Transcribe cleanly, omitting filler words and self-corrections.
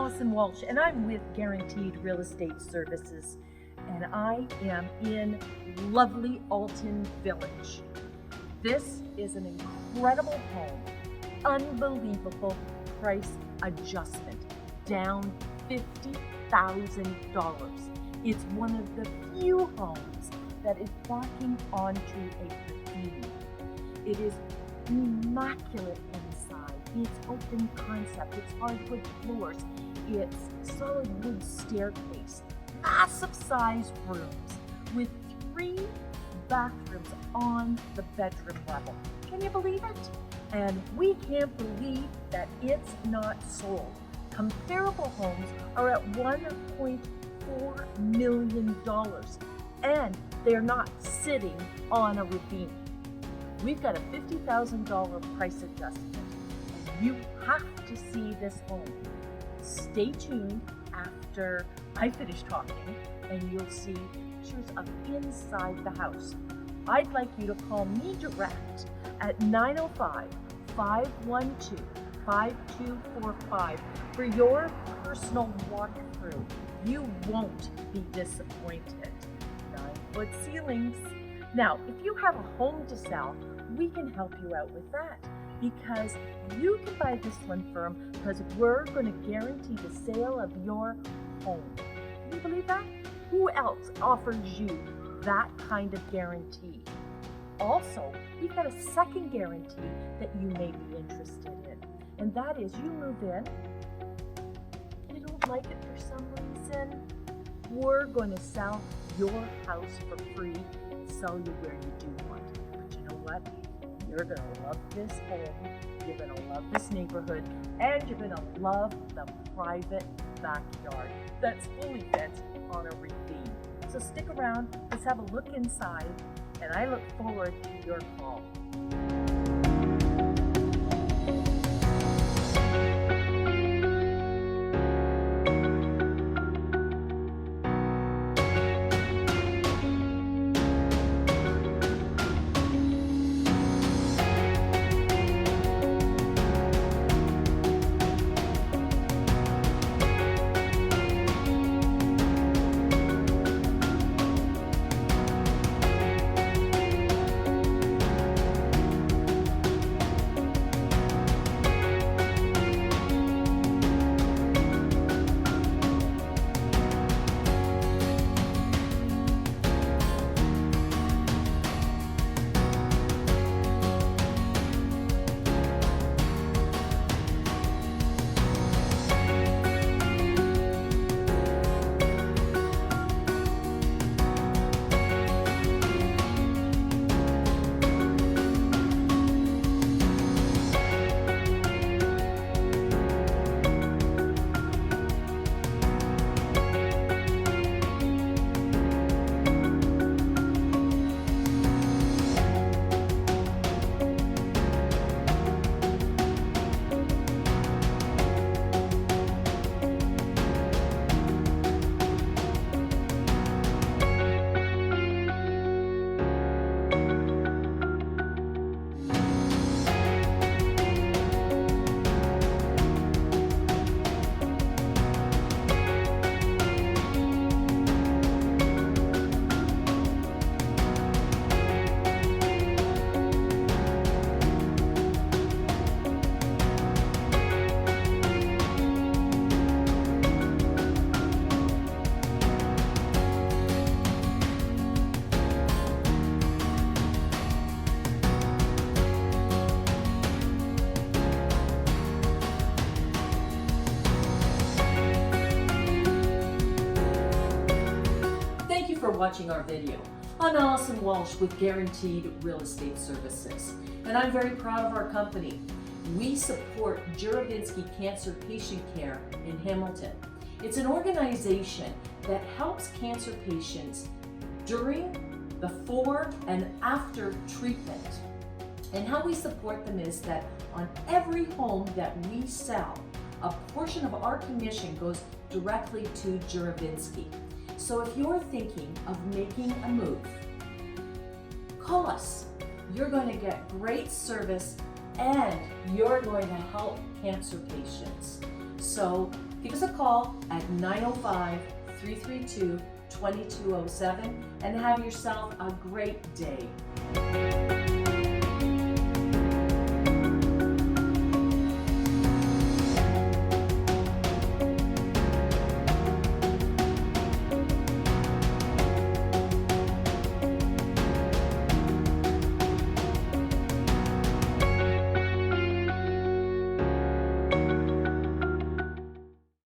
Allison Walsh, and I'm with Guaranteed Real Estate Services, and I am in lovely Alton Village. This is an incredible home, unbelievable price adjustment, down $50,000. It's one of the few homes that is backing onto a ravine. It is immaculate inside. It's open concept, it's hardwood floors, it's solid wood staircase, massive size rooms with 3 bathrooms on the bedroom level. Can you believe it? And we can't believe that it's not sold. Comparable homes are at $1.4 million, and they're not sitting on a ravine. We've got a $50,000 price adjustment, and you have to see this home. Stay tuned after I finish talking, and you'll see pictures of inside the house. I'd like you to call me direct at 905-512-5245 for your personal walkthrough. You won't be disappointed. 9-foot ceilings. Now, if you have a home to sell, we can help you out with that, because you can buy this one firm because we're going to guarantee the sale of your home. Can you believe that? Who else offers you that kind of guarantee? Also, we've got a second guarantee that you may be interested in, and that is you move in, you don't like it for some reason, we're going to sell your house for free and sell you where you do want it. But you know what? You're going to love this home, you're going to love this neighborhood, and you're going to love the private backyard that's fully fenced on a ravine. So stick around, let's have a look inside, and I look forward to your call. For watching our video. I'm Allison Walsh with Guaranteed Real Estate Services, and I'm very proud of our company. We support Juravinsky Cancer Patient Care in Hamilton. It's an organization that helps cancer patients during, before, and after treatment. And how we support them is that on every home that we sell, a portion of our commission goes directly to Juravinsky. So if you're thinking of making a move, call us. You're going to get great service, and you're going to help cancer patients. So give us a call at 905-332-2207 and have yourself a great day.